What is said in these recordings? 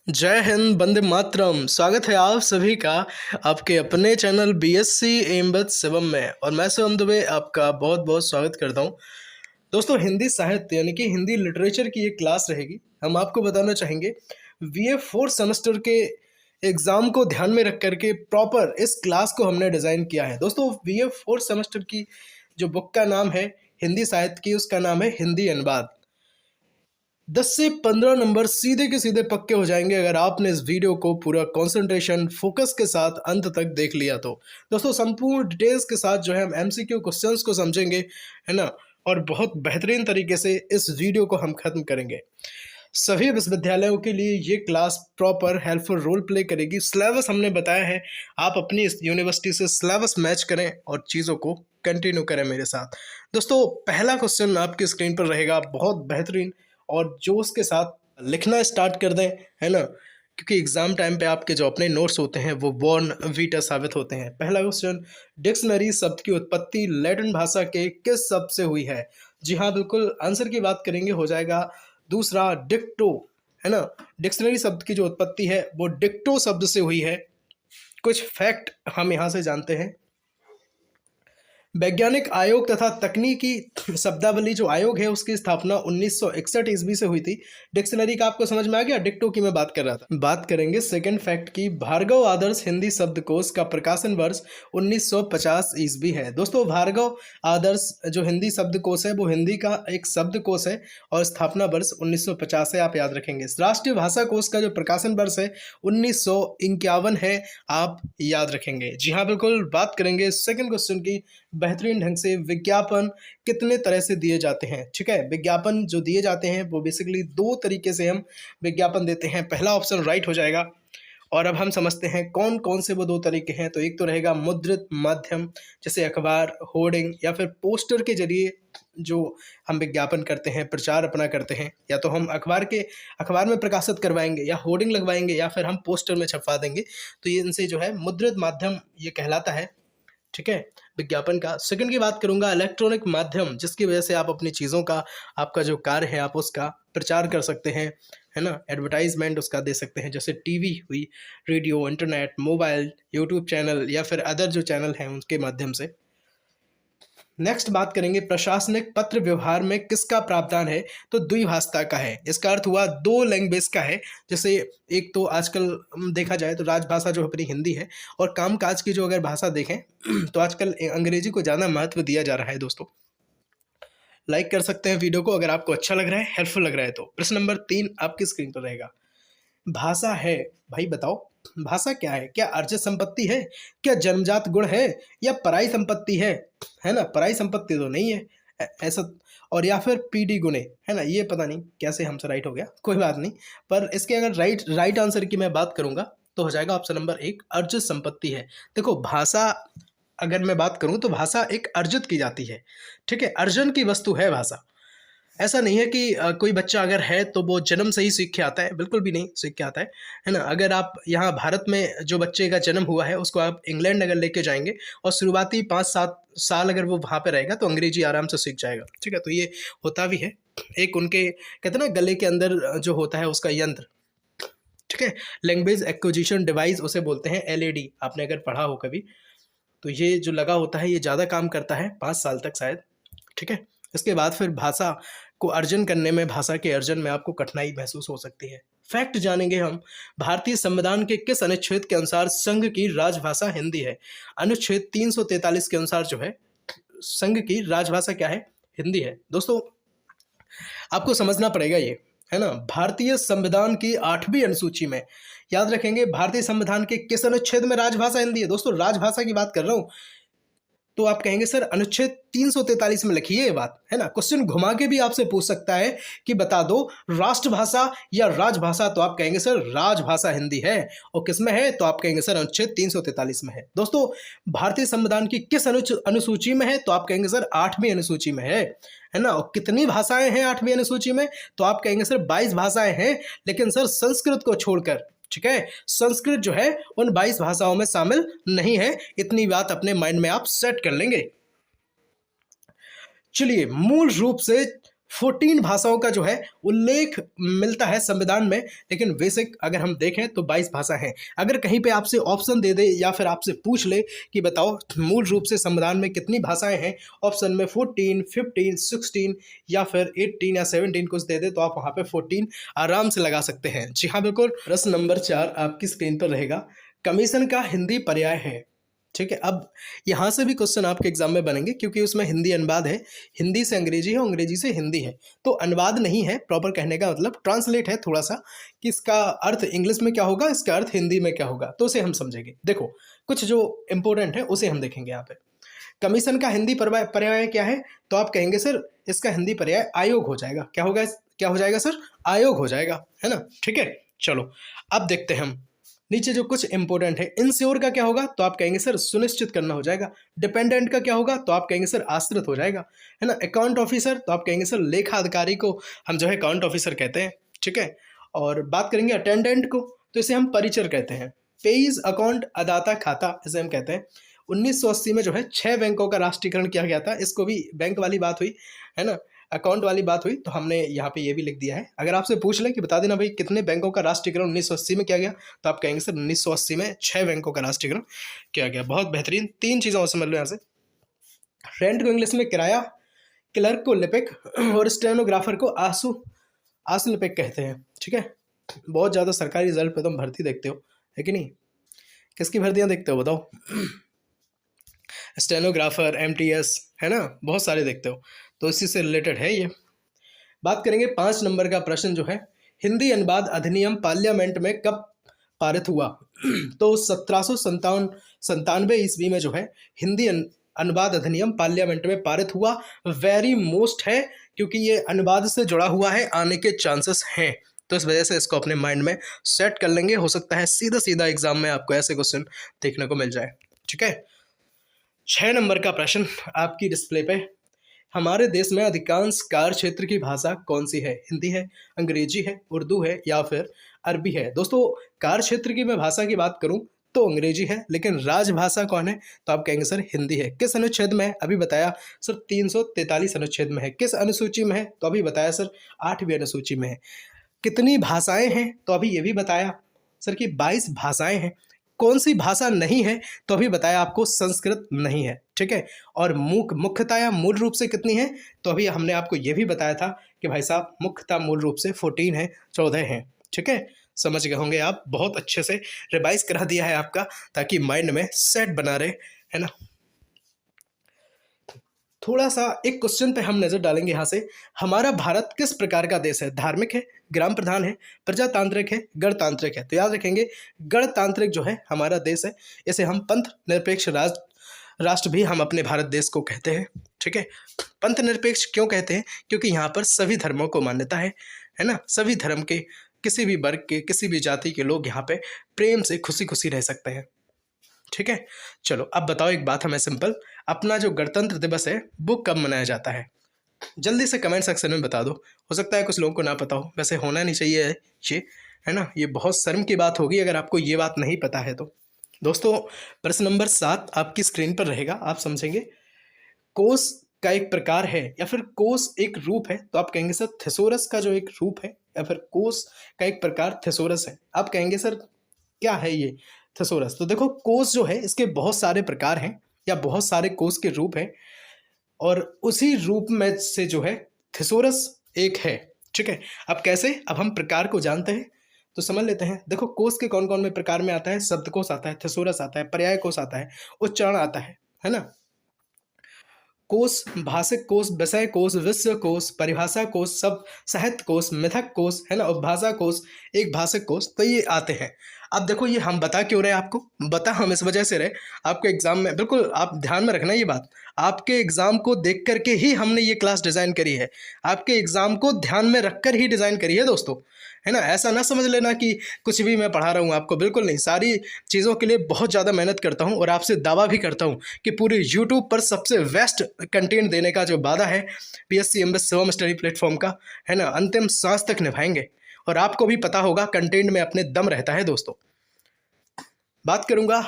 जय हिंद, वंदे मातरम। स्वागत है आप सभी का आपके अपने चैनल बीएससी एमबेद शिवम में। और मैं शिवम दुबे आपका बहुत बहुत स्वागत करता हूं। दोस्तों, हिंदी साहित्य यानी कि हिंदी लिटरेचर की ये क्लास रहेगी। हम आपको बताना चाहेंगे बीए फोर्थ सेमेस्टर के एग्ज़ाम को ध्यान में रख करके प्रॉपर इस क्लास को हमने डिज़ाइन किया है। दोस्तों, बीए फोर्थ सेमेस्टर की जो बुक का नाम है हिंदी साहित्य की, उसका नाम है हिंदी अनुवाद। 10 से 15 नंबर सीधे के सीधे पक्के हो जाएंगे अगर आपने इस वीडियो को पूरा कंसंट्रेशन फोकस के साथ अंत तक देख लिया तो। दोस्तों, संपूर्ण डिटेल्स के साथ जो है हम एमसीक्यू क्वेश्चंस को समझेंगे, है ना, और बहुत बेहतरीन तरीके से इस वीडियो को हम खत्म करेंगे। सभी विश्वविद्यालयों के लिए ये class proper helpful role play करेगी। सिलेबस हमने बताया है, आप अपनी इस यूनिवर्सिटी से सिलेबस मैच करें और चीज़ों को कंटिन्यू करें मेरे साथ। दोस्तों, पहला क्वेश्चन आपकी स्क्रीन पर रहेगा, बहुत बेहतरीन और जोश के साथ लिखना स्टार्ट कर दें, है ना, क्योंकि एग्जाम टाइम पे आपके जो अपने नोट्स होते हैं वो बॉर्न वीटा साबित होते हैं। पहला क्वेश्चन, डिक्शनरी शब्द की उत्पत्ति लैटिन भाषा के किस शब्द से हुई है? जी हाँ, बिल्कुल, आंसर की बात करेंगे हो जाएगा दूसरा, डिक्टो, है ना। डिक्शनरी शब्द की जो उत्पत्ति है वो डिक्टो शब्द से हुई है। कुछ फैक्ट हम यहाँ से जानते हैं। वैज्ञानिक आयोग तथा तकनीकी शब्दावली जो आयोग है उसकी स्थापना 1961 ईस्वी से हुई थी। डिक्शनरी का आपको समझ में आ गया, डिक्टो की मैं बात कर रहा था। बात करेंगे सेकंड फैक्ट की। भार्गव आदर्श हिंदी शब्दकोश का प्रकाशन वर्ष 1950 ईस्वी है। दोस्तों, भार्गव आदर्श जो हिंदी शब्दकोश है वो हिंदी का एक शब्दकोश है और स्थापना वर्ष 1950 है, आप याद रखेंगे। राष्ट्रीय भाषा कोश का जो प्रकाशन वर्ष है 1951 है, आप याद रखेंगे। जी हाँ, बिल्कुल। बात करेंगे सेकंड क्वेश्चन की बेहतरीन ढंग से। विज्ञापन कितने तरह से दिए जाते हैं? ठीक है, विज्ञापन जो दिए जाते हैं वो बेसिकली दो तरीके से हम विज्ञापन देते हैं। पहला ऑप्शन राइट हो जाएगा। और अब हम समझते हैं कौन कौन से वो दो तरीके हैं। तो एक तो रहेगा मुद्रित माध्यम, जैसे अखबार, होर्डिंग या फिर पोस्टर के जरिए जो हम विज्ञापन करते हैं, प्रचार अपना करते हैं। या तो हम अखबार में प्रकाशित करवाएंगे, या होर्डिंग लगवाएंगे, या फिर हम पोस्टर में छपवा देंगे। तो ये इनसे जो है मुद्रित माध्यम ये कहलाता है। ठीक है, विज्ञापन का। सेकंड की बात करूंगा, इलेक्ट्रॉनिक माध्यम, जिसकी वजह से आप अपनी चीज़ों का, आपका जो कार्य है आप उसका प्रचार कर सकते हैं, है ना, एडवर्टाइजमेंट उसका दे सकते हैं, जैसे टीवी हुई, radio, internet, mobile, YouTube channel या फिर अदर जो चैनल हैं उनके माध्यम से। नेक्स्ट बात करेंगे, प्रशासनिक पत्र व्यवहार में किसका प्रावधान है? तो द्विभाषिता का है। इसका अर्थ हुआ दो लैंग्वेज का है। जैसे एक तो आजकल देखा जाए तो राजभाषा जो अपनी हिंदी है, और कामकाज की जो अगर भाषा देखें तो आजकल अंग्रेजी को ज़्यादा महत्व दिया जा रहा है। दोस्तों, लाइक कर सकते हैं वीडियो को अगर आपको अच्छा लग रहा है, हेल्पफुल लग रहा है तो। प्रश्न नंबर 3 आपकी स्क्रीन पर रहेगा। भाषा है, भाई बताओ, भाषा क्या है? क्या अर्जित संपत्ति है, क्या जन्मजात गुण है, या पराई संपत्ति है ना? पराई संपत्ति तो नहीं है ऐसा। और या फिर पीडी गुणे, है ना। ये पता नहीं कैसे हमसे राइट हो गया, कोई बात नहीं। पर इसके अगर राइट आंसर की मैं बात करूंगा तो हो जाएगा ऑप्शन नंबर 1, अर्जित संपत्ति है। देखो, भाषा अगर मैं बात करूं तो भाषा एक अर्जित की जाती है। ठीक है, अर्जन की वस्तु है भाषा। ऐसा नहीं है कि कोई बच्चा अगर है तो वो जन्म से ही सीख के आता है, बिल्कुल भी नहीं सीख के आता है ना। अगर आप यहाँ भारत में जो बच्चे का जन्म हुआ है उसको आप इंग्लैंड अगर लेके जाएंगे और शुरुआती 5-7 साल अगर वो वहाँ पे रहेगा तो अंग्रेजी आराम से सीख जाएगा। ठीक है, तो ये होता भी है। एक उनके कहते हैं ना गले के अंदर जो होता है उसका यंत्र। ठीक है, लैंग्वेज एक्विजिशन डिवाइस उसे बोलते हैं, एलएडी, आपने अगर पढ़ा हो कभी। तो ये जो लगा होता है ये ज़्यादा काम करता है 5 साल तक शायद। ठीक है, इसके बाद फिर भाषा को अर्जन करने में, भाषा के अर्जन में आपको कठिनाई महसूस हो सकती है। फैक्ट जानेंगे हम, भारतीय संविधान के किस अनुच्छेद के अनुसार संघ की राजभाषा हिंदी है? अनुच्छेद 343 के अनुसार जो है संघ की राजभाषा क्या है? हिंदी है। दोस्तों, आपको समझना पड़ेगा ये, है ना। भारतीय संविधान की 8वीं अनुसूची में, याद रखेंगे, भारतीय संविधान के किस अनुच्छेद में राजभाषा हिंदी है? दोस्तों, राजभाषा की बात कर रहा हूं। तो आप कहेंगे सर अनुच्छेद 343 में लिखिए ये बात, है ना। क्वेश्चन घुमा के भी आपसे पूछ सकता है कि बता दो राष्ट्रभाषा या राजभाषा, तो आप कहेंगे सर राजभाषा हिंदी है। और किस में है? तो आप कहेंगे सर अनुच्छेद 343 में है। दोस्तों, भारतीय संविधान की किस अनुसूची में है? तो आप कहेंगे सर 8वीं अनुसूची में है ना। और कितनी भाषाएं हैं 8वीं अनुसूची में? तो आप कहेंगे सर 22 भाषाएं हैं, लेकिन सर संस्कृत को छोड़कर। ठीक है, संस्कृत जो है उन 22 भाषाओं में शामिल नहीं है। इतनी बात अपने माइंड में आप सेट कर लेंगे। चलिए, मूल रूप से 14 भाषाओं का जो है उल्लेख मिलता है संविधान में, लेकिन बेसिक अगर हम देखें तो 22 भाषा हैं। अगर कहीं पे आपसे ऑप्शन दे दे या फिर आपसे पूछ ले कि बताओ मूल रूप से संविधान में कितनी भाषाएं हैं, ऑप्शन में 14, 15, 16 या फिर 18 या 17 कुछ दे दे, तो आप वहाँ पे 14 आराम से लगा सकते हैं। जी हाँ बिल्कुल। प्रश्न नंबर 4 आपकी स्क्रीन पर रहेगा, कमीशन का हिंदी पर्याय है। ठीक है, अब यहाँ से भी क्वेश्चन आपके एग्जाम में बनेंगे क्योंकि उसमें हिंदी अनुवाद है, हिंदी से अंग्रेजी है, अंग्रेजी से हिंदी है, तो अनुवाद नहीं है, प्रॉपर कहने का मतलब ट्रांसलेट है थोड़ा सा कि इसका अर्थ इंग्लिश में क्या होगा, इसका अर्थ हिंदी में क्या होगा, तो उसे हम समझेंगे। देखो कुछ जो इंपॉर्टेंट है उसे हम देखेंगे यहाँ पे। कमीशन का हिंदी पर्याय क्या है, तो आप कहेंगे सर इसका हिंदी पर्याय आयोग हो जाएगा। क्या होगा, क्या हो जाएगा सर, आयोग हो जाएगा, है ना। ठीक है, चलो अब देखते हैं हम नीचे जो कुछ इंपॉर्टेंट है। इंश्योर का क्या होगा, तो आप कहेंगे सर सुनिश्चित करना हो जाएगा। डिपेंडेंट का क्या होगा, तो आप कहेंगे सर आश्रित हो जाएगा, है ना। अकाउंट ऑफिसर, तो आप कहेंगे सर लेखा अधिकारी को हम जो है अकाउंट ऑफिसर कहते हैं। ठीक है, और बात करेंगे अटेंडेंट को, तो इसे हम परिचर कहते हैं। पेइज अकाउंट, अदाता खाता, इसे हम कहते हैं। 1980 में जो है 6 बैंकों का राष्ट्रीयकरण किया गया था, इसको भी बैंक वाली बात हुई, है ना, अकाउंट वाली बात हुई, तो हमने यहाँ पे ये भी लिख दिया है। अगर आपसे पूछ ले कि बता देना भाई कितने बैंकों का राष्ट्रीयकरण 1980 में किया गया, तो आप कहेंगे सर 1980 में 6 बैंकों का राष्ट्रीयकरण किया गया। बहुत बेहतरीन, 3 चीज़ों से समझ लो यहाँ से। रेंट को इंग्लिश में किराया, क्लर्क को लिपिक और स्टेनोग्राफर को आंसू लिपिक कहते हैं। ठीक है, बहुत ज़्यादा सरकारी रिजल्ट पे तुम भर्ती देखते हो, है कि नहीं, किसकी भर्तियाँ देखते हो बताओ, स्टेनोग्राफर, एमटीएस, है ना, बहुत सारे देखते हो, तो इसी से रिलेटेड है ये। बात करेंगे 5 नंबर का प्रश्न जो है, हिंदी अनुवाद अधिनियम पार्लियामेंट में कब पारित हुआ, तो 1797 ईस्वी में जो है हिंदी अनुवाद अधिनियम पार्लियामेंट में पारित हुआ। वेरी मोस्ट है क्योंकि ये अनुवाद से जुड़ा हुआ है, आने के चांसेस हैं, तो इस वजह से इसको अपने माइंड में सेट कर लेंगे। हो सकता है सीधा सीधा एग्जाम में आपको ऐसे क्वेश्चन देखने को मिल जाए। ठीक है, 6 नंबर का प्रश्न आपकी डिस्प्ले पे, हमारे देश में अधिकांश कार्य क्षेत्र की भाषा कौन सी है, हिंदी है, अंग्रेजी है, उर्दू है या फिर अरबी है। दोस्तों कार्य क्षेत्र की मैं भाषा की बात करूं तो अंग्रेजी है, लेकिन राजभाषा कौन है, तो आप कहेंगे सर हिंदी है। किस अनुच्छेद में है, अभी बताया सर 343 अनुच्छेद में है। किस अनुसूची में है, तो अभी बताया सर 8वीं अनुसूची में है। कितनी भाषाएं हैं, तो अभी ये भी बताया सर कि 22 भाषाएं हैं। कौन सी भाषा नहीं है, तो अभी बताया आपको संस्कृत नहीं है। ठीक है, और मुख्यतः या मूल रूप से कितनी है, तो अभी हमने आपको ये भी बताया था कि भाई साहब मुख्यतः मूल रूप से 14 है, 14 हैं। ठीक है, समझ गए होंगे आप, बहुत अच्छे से रिवाइज करा दिया है आपका ताकि माइंड में सेट बना रहे, है ना। थोड़ा सा एक क्वेश्चन पे हम नजर डालेंगे यहाँ से, हमारा भारत किस प्रकार का देश है, धार्मिक है, ग्राम प्रधान है, प्रजातांत्रिक है, गणतांत्रिक है। तो याद रखेंगे गणतांत्रिक जो है हमारा देश है, इसे हम पंथ निरपेक्ष राष्ट्र भी हम अपने भारत देश को कहते हैं। ठीक है, पंथ निरपेक्ष क्यों कहते हैं, क्योंकि यहाँ पर सभी धर्मों को मान्यता है ना, सभी धर्म के, किसी भी वर्ग के, किसी भी जाति के लोग यहाँ पे प्रेम से खुशी खुशी रह सकते हैं। ठीक है, चलो अब बताओ एक बात हमें सिंपल, अपना जो गणतंत्र दिवस है वो कब मनाया जाता है, जल्दी से कमेंट सेक्शन में बता दो। हो सकता है कुछ लोगों को ना पता हो, वैसे होना नहीं चाहिए ये, है ना, ये बहुत शर्म की बात होगी अगर आपको ये बात नहीं पता है तो। दोस्तों प्रश्न नंबर 7 आपकी स्क्रीन पर रहेगा, आप समझेंगे। कोस का एक प्रकार है या फिर कोस एक रूप है, तो आप कहेंगे सर थेसोरस का जो एक रूप है या फिर कोस का एक प्रकार थेसोरस है। आप कहेंगे सर क्या है ये थेसोरस, तो देखो कोस जो है इसके बहुत सारे प्रकार हैं या बहुत सारे कोस के रूप हैं, और उसी रूप में से जो है थेसोरस एक है। ठीक है, अब कैसे, अब हम प्रकार को जानते हैं तो समझ लेते हैं। देखो कोस के कौन कौन में प्रकार में आता है, शब्दकोश आता है, थेसोरस आता है, पर्याय कोश आता है, उच्चारण आता है ना। कोश, भाषिक कोश, विषय कोश, विश्व कोश, परिभाषा कोश, सब साहित्य कोश, मिथक कोश, है ना, उपभाषा कोश, एक भाषिक कोश, तो ये आते हैं। अब देखो ये हम बता क्यों रहे हैं आपको, बता हम इस वजह से रहे आपके एग्जाम में, बिल्कुल आप ध्यान में रखना ये बात, आपके एग्जाम को देख करके ही हमने ये क्लास डिज़ाइन करी है, आपके एग्जाम को ध्यान में रखकर ही डिज़ाइन करी है दोस्तों, है ना। ऐसा ना समझ लेना कि कुछ भी मैं पढ़ा रहा हूँ आपको, बिल्कुल नहीं, सारी चीज़ों के लिए बहुत ज़्यादा मेहनत करता हूँ और आपसे दावा भी करता हूँ कि पूरे यूट्यूब पर सबसे बेस्ट कंटेंट देने का जो वादा है PSC MBA Shivam study platform का, है ना, अंतिम सांस तक निभाएंगे। और आपको भी पता होगा कंटेंट में अपने दम रहता है दोस्तों। बात करूंगा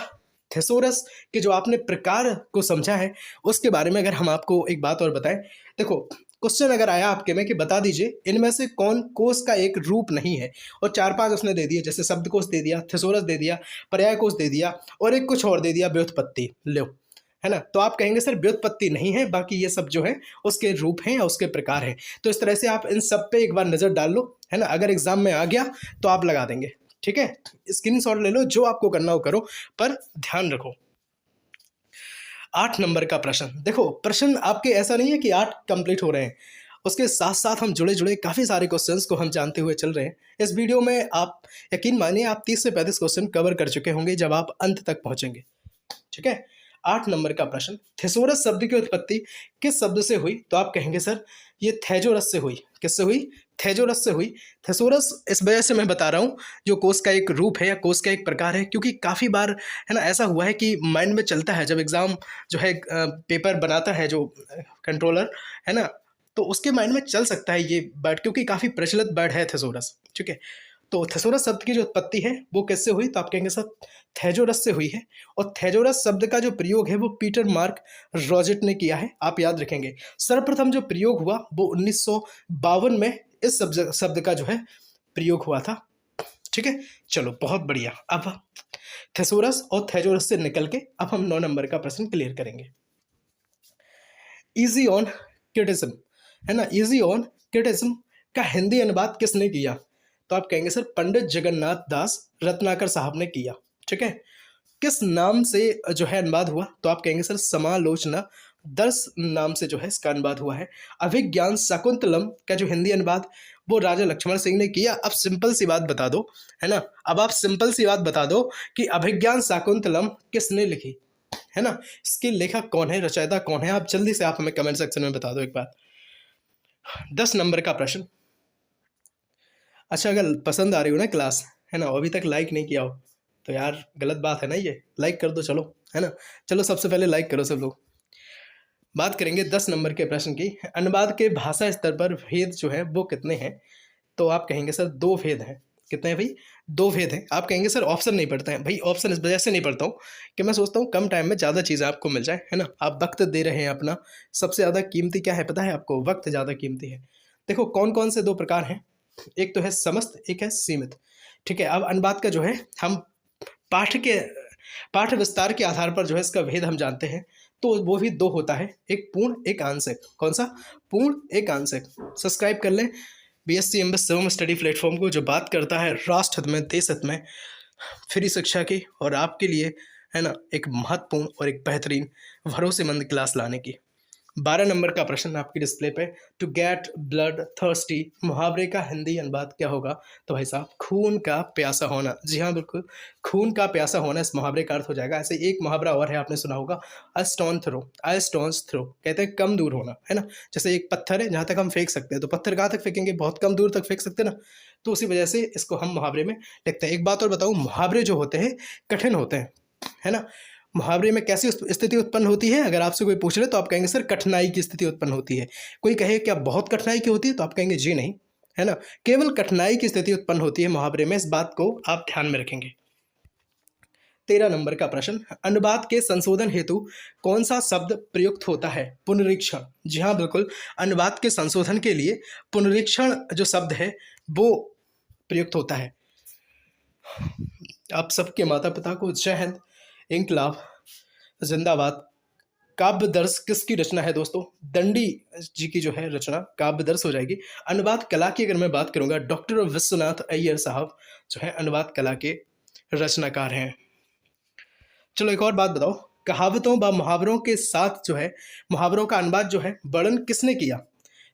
थेसोरस के जो आपने प्रकार को समझा है उसके बारे में, अगर हम आपको एक बात और बताएं, देखो क्वेश्चन अगर आया आपके में कि बता दीजिए इनमें से कौन कोश का एक रूप नहीं है, और 4-5 उसने दे दिए, जैसे शब्दकोश दे दिया, थिसोरस दे दिया, पर्याय कोश दे दिया और एक कुछ और दे दिया, व्युत्पत्ति, लो, है ना। तो आप कहेंगे सर व्युत्पत्ति नहीं है, बाकी ये सब जो है उसके रूप हैं या उसके प्रकार हैं। तो इस तरह से आप इन सब पे एक बार नज़र डाल लो, है ना। अगर एग्जाम में आ गया तो आप लगा देंगे, ठीक है। स्क्रीनशॉट ले लो, जो आपको करना हो करो, पर ध्यान रखो। 8 नंबर का प्रश्न देखो, प्रश्न आपके ऐसा नहीं है कि 8 कंप्लीट हो रहे हैं, उसके साथ साथ हम जुड़े जुड़े काफ़ी सारे क्वेश्चंस को हम जानते हुए चल रहे हैं। इस वीडियो में आप यकीन मानिए आप 30 से 35 क्वेश्चन कवर कर चुके होंगे जब आप अंत तक पहुंचेंगे, ठीक है। 8 नंबर का प्रश्न, थिसोरस शब्द की उत्पत्ति किस शब्द से हुई? तो आप कहेंगे सर ये थैजोरस से हुई। किससे हुई? थैजोरस से हुई। थिसोरस इस वजह से मैं बता रहा हूँ, जो कोश का एक रूप है या कोश का एक प्रकार है, क्योंकि काफ़ी बार है ना ऐसा हुआ है कि माइंड में चलता है जब एग्ज़ाम जो है पेपर बनाता है जो कंट्रोलर, है ना, तो उसके माइंड में चल सकता है ये वर्ड, क्योंकि काफ़ी प्रचलित वर्ड है थिसोरस, ठीक है। तो थिसोरस शब्द की जो उत्पत्ति है वो किससे हुई? तो आप कहेंगे सर थैजोरस से हुई है। और थैजोरस शब्द का जो प्रयोग है वो पीटर मार्क रॉजेट ने किया है, आप याद रखेंगे। सर्वप्रथम जो प्रयोग हुआ वो 1952 में इस शब्द का जो है प्रयोग हुआ था, ठीक है। चलो बहुत बढ़िया। अब थेसोरस और थैजोरस से निकल के अब हम 9 नंबर का प्रश्न क्लियर करेंगे। इजी ऑन क्रिटिज्म, है ना, इजी ऑन क्रिटिज्म का हिंदी अनुवाद किसने किया? तो आप कहेंगे सर पंडित जगन्नाथ दास रत्नाकर साहब ने किया, ठीक है। किस नाम से जो है अनुवाद हुआ? तो आप कहेंगे सर समालोचना दर्श नाम से जो है इसका अनुवाद हुआ है। अभिज्ञान शाकुंतलम का जो हिंदी अनुवाद वो राजा लक्ष्मण सिंह ने किया। अब सिंपल सी बात बता दो, है ना, अब आप सिंपल सी बात बता दो कि अभिज्ञान शाकुंतलम किसने लिखी, है ना, इसके लेखक कौन है, रचयिता कौन है? आप जल्दी से आप हमें कमेंट सेक्शन में बता दो एक बार। 10 नंबर का प्रश्न। अच्छा, अगर पसंद आ रही हो ना क्लास, है ना, अभी तक लाइक नहीं किया हो तो यार गलत बात है ना, ये लाइक कर दो, चलो, है ना। चलो सबसे पहले लाइक करो सब लोग। बात करेंगे 10 नंबर के प्रश्न की। अनुवाद के भाषा स्तर पर भेद जो है वो कितने हैं? तो आप कहेंगे सर 2 भेद हैं। कितने हैं भाई? 2 भेद हैं। आप कहेंगे सर ऑप्शन नहीं पढ़ते हैं। भाई ऑप्शन इस वजह से नहीं पढ़ता हूँ कि मैं सोचता हूँ कम टाइम में ज़्यादा चीज़ें आपको मिल जाए, है ना। आप वक्त दे रहे हैं अपना, सबसे ज़्यादा कीमती क्या है पता है आपको? वक्त ज़्यादा कीमती है। देखो कौन कौन से 2 प्रकार हैं, एक तो है समस्त, एक है सीमित, ठीक है। अब अनुवाद का जो है हम पाठ विस्तार के आधार पर जो है इसका भेद हम जानते हैं, तो वो भी 2 होता है, एक पूर्ण एक आंशिक। कौन सा? पूर्ण एक आंशिक। सब्सक्राइब कर लें BSc MS Shivam study platform को, जो बात करता है राष्ट्र हित में, देश हित में, फ्री शिक्षा की, और आपके लिए, है ना, एक महत्वपूर्ण और एक बेहतरीन भरोसेमंद क्लास लाने की। 12 नंबर का प्रश्न आपकी डिस्प्ले पे, टू गेट ब्लड थर्स्टी मुहावरे का हिंदी अनुवाद क्या होगा? तो भाई साहब खून का प्यासा होना। जी हाँ बिल्कुल, खून का प्यासा होना इस मुहावरे का अर्थ हो जाएगा। ऐसे एक मुहावरा और है, आपने सुना होगा, a stone throw, a stones throw, कहते हैं कम दूर होना, है ना। जैसे एक पत्थर है जहाँ तक हम फेंक सकते हैं, तो पत्थर कहाँ तक फेंकेंगे? बहुत कम दूर तक फेंक सकते हैं ना। तो उसी वजह से इसको हम मुहावरे में लिखते हैं। एक बात और बताऊँ, मुहावरे जो होते हैं कठिन होते हैं, है ना। मुहावरे में कैसी स्थिति उत्पन्न होती है? अगर आपसे कोई पूछ ले तो आप कहेंगे सर कठिनाई की स्थिति उत्पन्न होती है। कोई कहे क्या बहुत कठिनाई की होती है? तो आप कहेंगे जी नहीं, है ना, केवल कठिनाई की स्थिति उत्पन्न होती है मुहावरे में। इस बात को आप ध्यान में रखेंगे। 13 नंबर का प्रश्न, अनुवाद के संशोधन हेतु कौन सा शब्द प्रयुक्त होता है? पुनरीक्षण। जी हाँ बिल्कुल, अनुवाद के संशोधन के लिए पुनरीक्षण जो शब्द है वो प्रयुक्त होता है। आप सबके माता पिता को जय हिंद, इनकलाब जिंदाबाद। काव्यदर्श किसकी रचना है दोस्तों? दंडी जी की जो है रचना काव्यदर्श हो जाएगी। अनुवाद कला की अगर मैं बात करूंगा, डॉक्टर विश्वनाथ अय्यर साहब जो है अनुवाद कला के रचनाकार हैं। चलो एक और बात बताओ, कहावतों व मुहावरों के साथ जो है मुहावरों का अनुवाद जो है वर्णन किसने किया?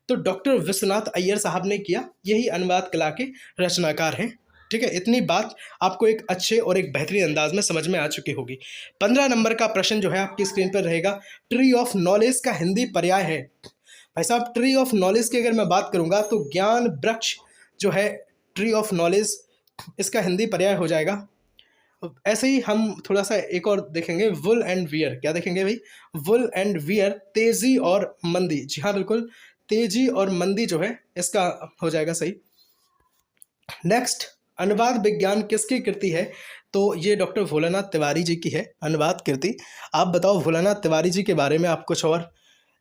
तो डॉक्टर विश्वनाथ अय्यर साहब ने किया, यही अनुवाद कला के रचनाकार हैं, ठीक है। इतनी बात आपको एक अच्छे और एक बेहतरीन अंदाज में समझ में आ चुकी होगी। 15 नंबर का प्रश्न जो है आपकी स्क्रीन पर रहेगा, ट्री ऑफ नॉलेज का हिंदी पर्याय है। भाई साहब ट्री ऑफ नॉलेज की अगर मैं बात करूंगा तो ज्ञान वृक्ष जो है ट्री ऑफ नॉलेज, इसका हिंदी पर्याय हो जाएगा। ऐसे ही हम थोड़ा सा एक और देखेंगे, वुल एंड वियर। क्या देखेंगे भाई? वुल एंड वियर, तेजी और मंदी। जी हाँ बिल्कुल, तेजी और मंदी जो है इसका हो जाएगा सही। नेक्स्ट, अनुवाद विज्ञान किसकी कृति है? तो ये डॉक्टर भोलानाथ तिवारी जी की है अनुवाद कृति। आप बताओ भोलानाथ तिवारी जी के बारे में आप कुछ और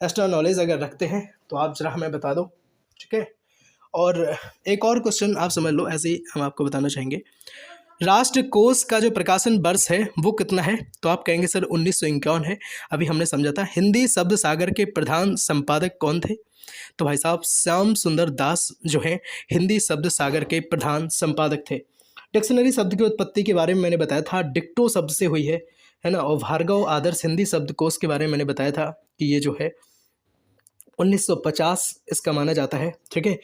एक्स्ट्रा नॉलेज अगर रखते हैं तो आप जरा हमें बता दो, ठीक है। और एक और क्वेश्चन आप समझ लो, ऐसे ही हम आपको बताना चाहेंगे, राष्ट्रकोश का जो प्रकाशन वर्ष है वो कितना है? तो आप कहेंगे सर 1951 है। अभी हमने समझा था। हिंदी शब्द सागर के प्रधान संपादक कौन थे? तो भाई साहब श्याम सुंदर दास जो हैं हिंदी शब्द सागर के प्रधान संपादक थे। डिक्शनरी शब्द की उत्पत्ति के बारे में मैंने बताया था, डिक्टो शब्द से हुई है ना। और भार्गव आदर्श हिंदी शब्दकोश के बारे में मैंने बताया था कि ये जो है 1950 इसका माना जाता है, ठीक है।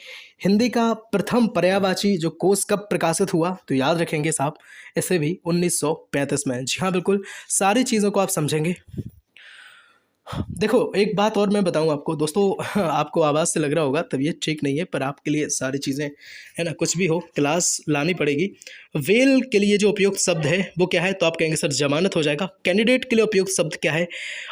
हिंदी का प्रथम पर्यायवाची जो कोश कब प्रकाशित हुआ? तो याद रखेंगे साहब, इसे भी 1935 में। जी हाँ बिल्कुल, सारी चीज़ों को आप समझेंगे। देखो एक बात और मैं बताऊं आपको दोस्तों, आपको आवाज़ से लग रहा होगा तबीयत ठीक नहीं है, पर आपके लिए सारी चीज़ें है ना, कुछ भी हो क्लास लानी पड़ेगी। वेल के लिए जो उपयुक्त शब्द है वो क्या है? तो आप कहेंगे सर जमानत हो जाएगा। कैंडिडेट के लिए उपयुक्त शब्द क्या है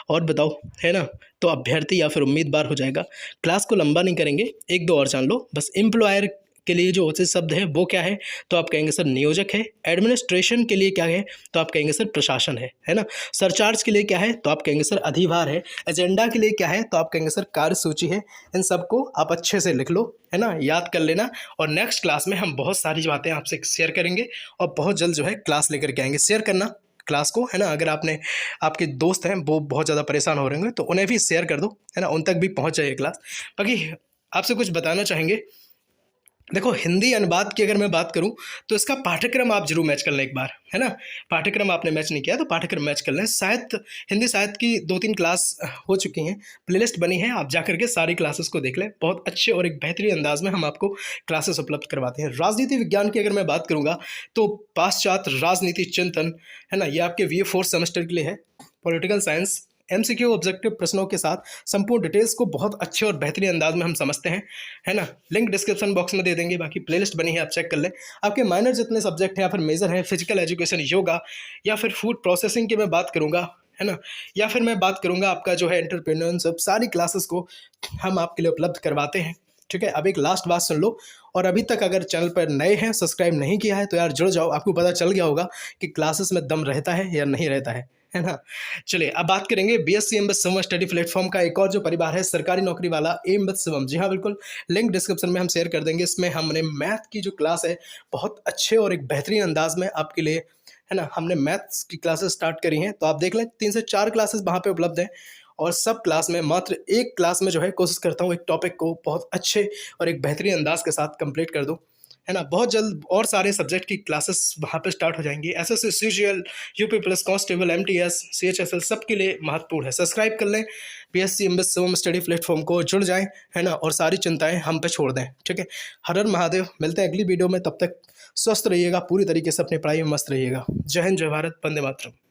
और बताओ, है ना? तो अभ्यर्थी या फिर उम्मीदवार हो जाएगा। क्लास को लंबा नहीं करेंगे, एक दो और जान लो बस। एम्प्लॉयर के लिए जो उचित शब्द है वो क्या है? तो आप कहेंगे सर नियोजक है। एडमिनिस्ट्रेशन के लिए क्या है? तो आप कहेंगे सर प्रशासन है ना। सरचार्ज के लिए क्या है? तो आप कहेंगे सर अधिभार है। एजेंडा के लिए क्या है? तो आप कहेंगे सर कार्यसूची है। इन सबको आप अच्छे से लिख लो, है ना, याद कर लेना। और नेक्स्ट क्लास में हम बहुत सारी बातें आपसे शेयर करेंगे और बहुत जल्द जो है क्लास लेकर के आएंगे। शेयर करना क्लास को, है ना। अगर आपके दोस्त हैं वो बहुत ज़्यादा परेशान हो रहे होंगे तो उन्हें भी शेयर कर दो, है ना, उन तक भी पहुंच जाए क्लास। बाकी आपसे कुछ बताना चाहेंगे, देखो हिंदी अनुवाद की अगर मैं बात करूं तो इसका पाठ्यक्रम आप जरूर मैच कर लें एक बार, है ना। पाठ्यक्रम आपने मैच नहीं किया तो पाठ्यक्रम मैच कर लें। साहित्य, हिंदी साहित्य की 2-3 क्लास हो चुकी हैं, प्लेलिस्ट बनी है, आप जा करके सारी क्लासेस को देख लें। बहुत अच्छे और एक बेहतरीन अंदाज में हम आपको क्लासेस उपलब्ध करवाते हैं। राजनीति विज्ञान की अगर मैं बात करूँगा तो पाश्चात्य राजनीति चिंतन, है ना, ये आपके BA 4 सेमेस्टर के लिए है। पॉलिटिकल साइंस MCQ ऑब्जेक्टिव प्रश्नों के साथ संपूर्ण डिटेल्स को बहुत अच्छे और बेहतरीन अंदाज में हम समझते हैं, है ना। लिंक डिस्क्रिप्शन बॉक्स में दे देंगे, बाकी प्लेलिस्ट बनी है, आप चेक कर लें। आपके माइनर जितने सब्जेक्ट हैं या फिर मेजर हैं, फिजिकल एजुकेशन, योगा या फिर फूड प्रोसेसिंग की मैं बात करूँगा, है ना, या फिर मैं बात करूँगा आपका जो है एंटरप्रेन्योरशिप, सारी क्लासेस को हम आपके लिए उपलब्ध करवाते हैं, ठीक है। अब एक लास्ट बात सुन लो, और अभी तक अगर चैनल पर नए हैं, सब्सक्राइब नहीं किया है तो यार जुड़ जाओ। आपको पता चल गया होगा कि क्लासेस में दम रहता है या नहीं रहता है ना। चलिए अब बात करेंगे BSc M Shivam study platform का एक और जो परिवार है, सरकारी नौकरी वाला एम शिवम। जी हाँ बिल्कुल, लिंक डिस्क्रिप्शन में हम शेयर कर देंगे। इसमें हमने मैथ की जो क्लास है बहुत अच्छे और एक बेहतरीन अंदाज में आपके लिए, है ना, हमने मैथ्स की क्लासेस स्टार्ट करी हैं। तो आप देख लें 3 से 4 क्लासेस वहाँ पे उपलब्ध हैं, और सब क्लास में मात्र एक क्लास में जो है कोशिश करता हूँ एक टॉपिक को बहुत अच्छे और एक बेहतरीन अंदाज के साथ कंप्लीट कर दूँ, है ना। बहुत जल्द और सारे सब्जेक्ट की क्लासेस वहाँ पे स्टार्ट हो जाएंगी। SSC, CGL, UP plus, constable, MTS, CHSL सबके लिए महत्वपूर्ण है। सब्सक्राइब कर लें BSc M Shivam study platform को, जुड़ जाएं, है ना, और सारी चिंताएं हम पे छोड़ दें, ठीक है। हर हर महादेव, मिलते हैं अगली वीडियो में, तब तक स्वस्थ रहिएगा, पूरी तरीके से अपनी पढ़ाई में मस्त रहिएगा। जय हिंद, जय भारत, वंदे मातरम।